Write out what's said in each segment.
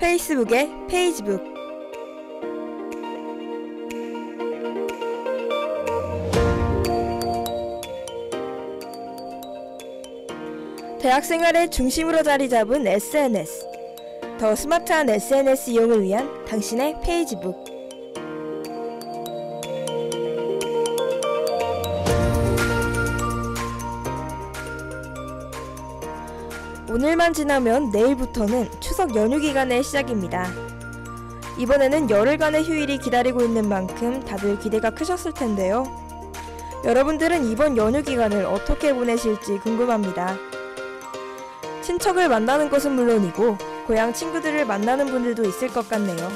페이스북의 페이지북. 대학생활의 중심으로 자리 잡은 SNS. 더 스마트한 SNS 이용을 위한 당신의 페이지북. 오늘만 지나면 내일부터는 추석 연휴 기간의 시작입니다. 이번에는 열흘간의 휴일이 기다리고 있는 만큼 다들 기대가 크셨을 텐데요. 여러분들은 이번 연휴 기간을 어떻게 보내실지 궁금합니다. 친척을 만나는 것은 물론이고 고향 친구들을 만나는 분들도 있을 것 같네요.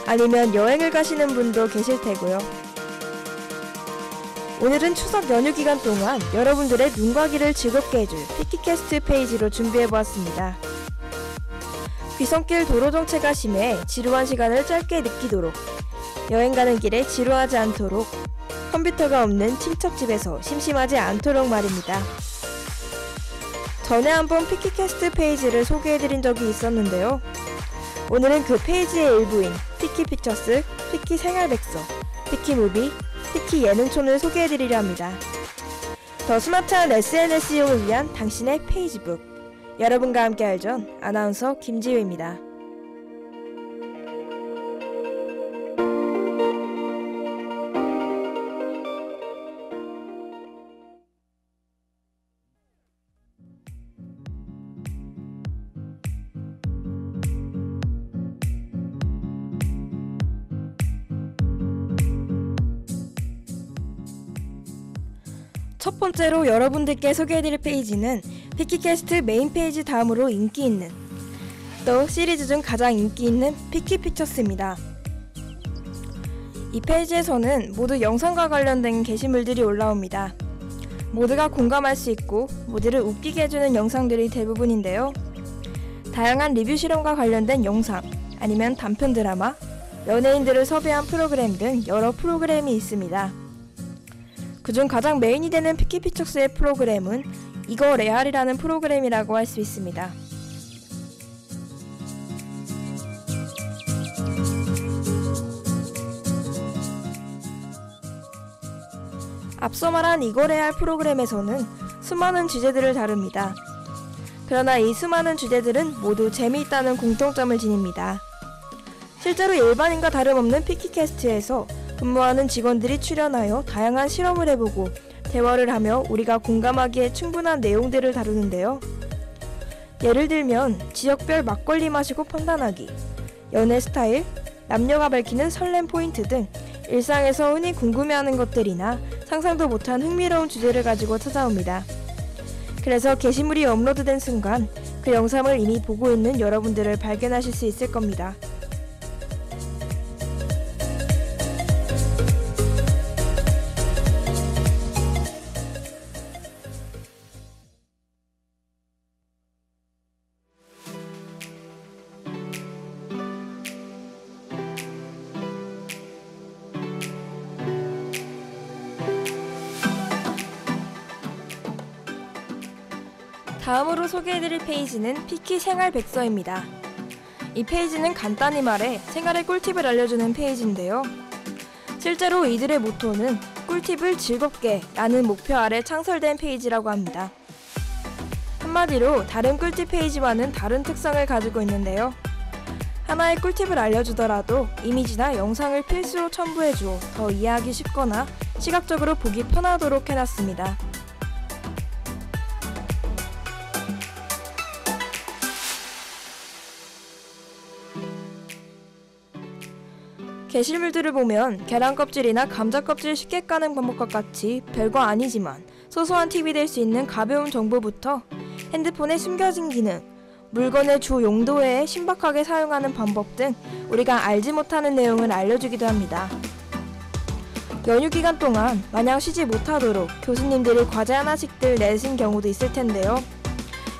아니면 여행을 가시는 분도 계실 테고요. 오늘은 추석 연휴 기간 동안 여러분들의 눈과 귀를 즐겁게 해줄 피키캐스트 페이지로 준비해보았습니다. 귀성길 도로 정체가 심해 지루한 시간을 짧게 느끼도록, 여행 가는 길에 지루하지 않도록, 컴퓨터가 없는 친척집에서 심심하지 않도록 말입니다. 전에 한번 피키캐스트 페이지를 소개해드린 적이 있었는데요. 오늘은 그 페이지의 일부인 피키피처스, 피키생활백서, 피키무비, 피키예능촌을 소개해드리려 합니다. 더 스마트한 SNS 이용을 위한 당신의 페이지북. 여러분과 함께 알전 아나운서 김지우입니다. 첫 번째로 여러분들께 소개해드릴 페이지는 피키캐스트 메인 페이지 다음으로 인기 있는, 또 시리즈 중 가장 인기 있는 피키피처스입니다. 이 페이지에서는 모두 영상과 관련된 게시물들이 올라옵니다. 모두가 공감할 수 있고 모두를 웃기게 해주는 영상들이 대부분인데요. 다양한 리뷰 실험과 관련된 영상, 아니면 단편 드라마, 연예인들을 섭외한 프로그램 등 여러 프로그램이 있습니다. 그중 가장 메인이 되는 피키피처스의 프로그램은 이거 레알이라는 프로그램이라고 할 수 있습니다. 앞서 말한 이거 레알 프로그램에서는 수많은 주제들을 다룹니다. 그러나 이 수많은 주제들은 모두 재미있다는 공통점을 지닙니다. 실제로 일반인과 다름없는 피키캐스트에서 근무하는 직원들이 출연하여 다양한 실험을 해보고 대화를 하며 우리가 공감하기에 충분한 내용들을 다루는데요. 예를 들면 지역별 막걸리 마시고 판단하기, 연애 스타일, 남녀가 밝히는 설렘 포인트 등 일상에서 흔히 궁금해하는 것들이나 상상도 못한 흥미로운 주제를 가지고 찾아옵니다. 그래서 게시물이 업로드된 순간 그 영상을 이미 보고 있는 여러분들을 발견하실 수 있을 겁니다. 다음으로 소개해드릴 페이지는 피키생활백서입니다. 이 페이지는 간단히 말해 생활의 꿀팁을 알려주는 페이지인데요. 실제로 이들의 모토는 꿀팁을 즐겁게 라는 목표 아래 창설된 페이지라고 합니다. 한마디로 다른 꿀팁 페이지와는 다른 특성을 가지고 있는데요. 하나의 꿀팁을 알려주더라도 이미지나 영상을 필수로 첨부해주어 더 이해하기 쉽거나 시각적으로 보기 편하도록 해놨습니다. 게시물들을 보면 계란 껍질이나 감자 껍질 쉽게 까는 방법과 같이 별거 아니지만 소소한 팁이 될 수 있는 가벼운 정보부터 핸드폰에 숨겨진 기능, 물건의 주 용도 외에 신박하게 사용하는 방법 등 우리가 알지 못하는 내용을 알려주기도 합니다. 연휴 기간 동안 마냥 쉬지 못하도록 교수님들이 과제 하나씩들 내신 경우도 있을 텐데요.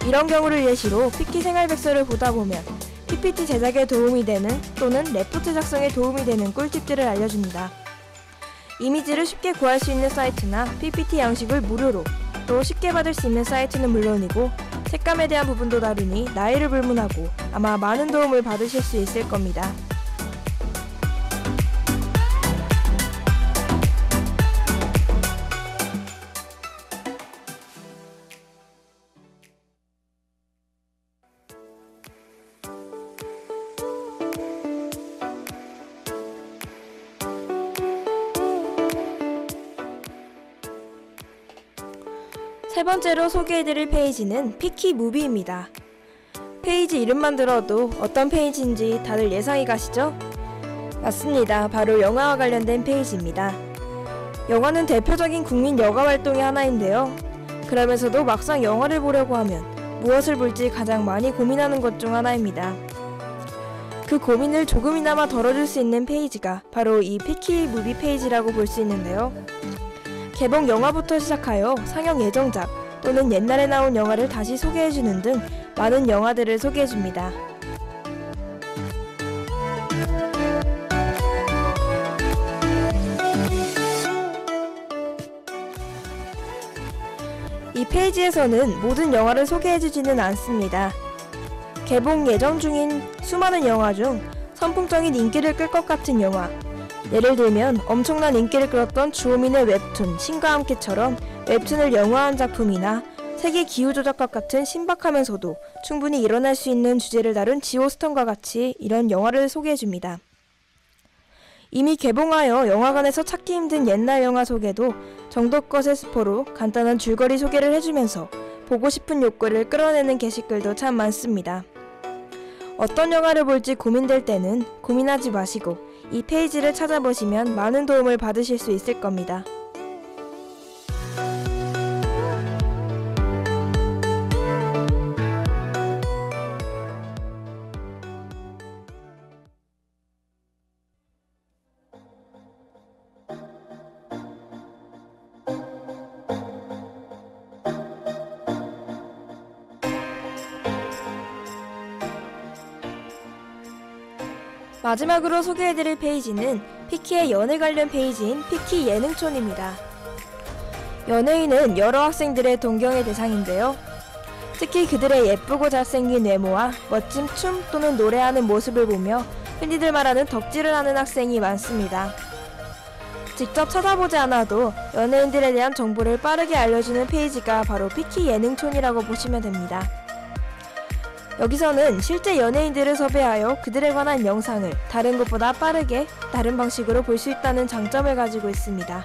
이런 경우를 예시로 피키생활백서를 보다 보면 PPT 제작에 도움이 되는 또는 레포트 작성에 도움이 되는 꿀팁들을 알려줍니다. 이미지를 쉽게 구할 수 있는 사이트나 PPT 양식을 무료로, 또 쉽게 받을 수 있는 사이트는 물론이고 색감에 대한 부분도 다루니 나이를 불문하고 아마 많은 도움을 받으실 수 있을 겁니다. 세 번째로 소개해드릴 페이지는 피키무비입니다. 페이지 이름만 들어도 어떤 페이지인지 다들 예상이 가시죠? 맞습니다. 바로 영화와 관련된 페이지입니다. 영화는 대표적인 국민 여가 활동의 하나인데요. 그러면서도 막상 영화를 보려고 하면 무엇을 볼지 가장 많이 고민하는 것 중 하나입니다. 그 고민을 조금이나마 덜어줄 수 있는 페이지가 바로 이 피키무비 페이지라고 볼 수 있는데요. 개봉 영화부터 시작하여 상영 예정작 또는 옛날에 나온 영화를 다시 소개해주는 등 많은 영화들을 소개해줍니다. 이 페이지에서는 모든 영화를 소개해주지는 않습니다. 개봉 예정 중인 수많은 영화 중 선풍적인 인기를 끌 것 같은 영화, 예를 들면 엄청난 인기를 끌었던 주호민의 웹툰 신과 함께처럼 웹툰을 영화화한 작품이나 세계 기후조작과 같은 신박하면서도 충분히 일어날 수 있는 주제를 다룬 지오스턴과 같이 이런 영화를 소개해줍니다. 이미 개봉하여 영화관에서 찾기 힘든 옛날 영화 소개도 정도껏의 스포로 간단한 줄거리 소개를 해주면서 보고 싶은 욕구를 끌어내는 게시글도 참 많습니다. 어떤 영화를 볼지 고민될 때는 고민하지 마시고 이 페이지를 찾아보시면 많은 도움을 받으실 수 있을 겁니다. 마지막으로 소개해드릴 페이지는 피키의 연애 관련 페이지인 피키 예능촌입니다. 연예인은 여러 학생들의 동경의 대상인데요. 특히 그들의 예쁘고 잘생긴 외모와 멋진 춤 또는 노래하는 모습을 보며 흔히들 말하는 덕질을 하는 학생이 많습니다. 직접 찾아보지 않아도 연예인들에 대한 정보를 빠르게 알려주는 페이지가 바로 피키 예능촌이라고 보시면 됩니다. 여기서는 실제 연예인들을 섭외하여 그들에 관한 영상을 다른 곳보다 빠르게 다른 방식으로 볼 수 있다는 장점을 가지고 있습니다.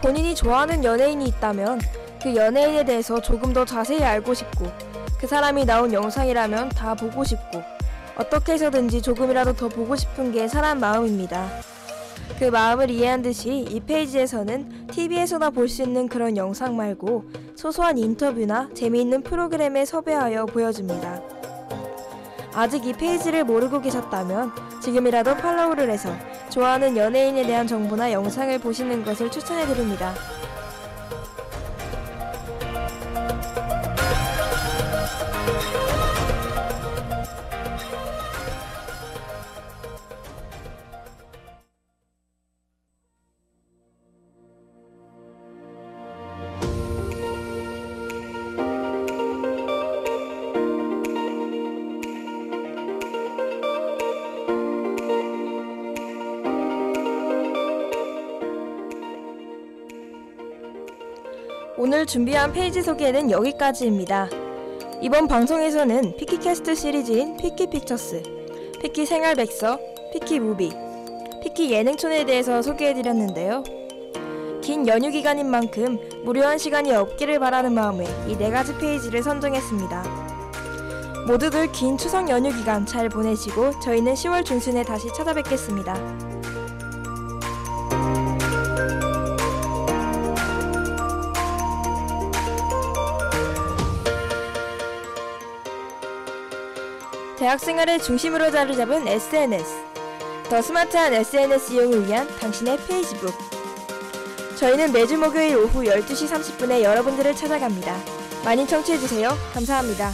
본인이 좋아하는 연예인이 있다면 그 연예인에 대해서 조금 더 자세히 알고 싶고 그 사람이 나온 영상이라면 다 보고 싶고 어떻게 해서든지 조금이라도 더 보고 싶은 게 사람 마음입니다. 그 마음을 이해한 듯이 이 페이지에서는 TV에서나 볼 수 있는 그런 영상 말고 소소한 인터뷰나 재미있는 프로그램에 섭외하여 보여줍니다. 아직 이 페이지를 모르고 계셨다면 지금이라도 팔로우를 해서 좋아하는 연예인에 대한 정보나 영상을 보시는 것을 추천해드립니다. 오늘 준비한 페이지 소개는 여기까지입니다. 이번 방송에서는 피키캐스트 시리즈인 피키픽처스, 피키생활백서, 피키무비, 피키 예능촌에 대해서 소개해드렸는데요. 긴 연휴 기간인 만큼 무료한 시간이 없기를 바라는 마음에 이 4가지 페이지를 선정했습니다. 모두들 긴 추석 연휴 기간 잘 보내시고 저희는 10월 중순에 다시 찾아뵙겠습니다. 대학생활을 중심으로 자리 잡은 SNS, 더 스마트한 SNS 이용을 위한 당신의 페이지북. 저희는 매주 목요일 오후 12시 30분에 여러분들을 찾아갑니다. 많이 청취해주세요. 감사합니다.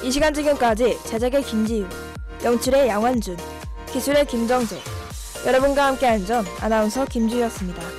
이 시간 지금까지 제작의 김지유, 연출의 양환준, 기술의 김정재, 여러분과 함께한 전 아나운서 김주희였습니다.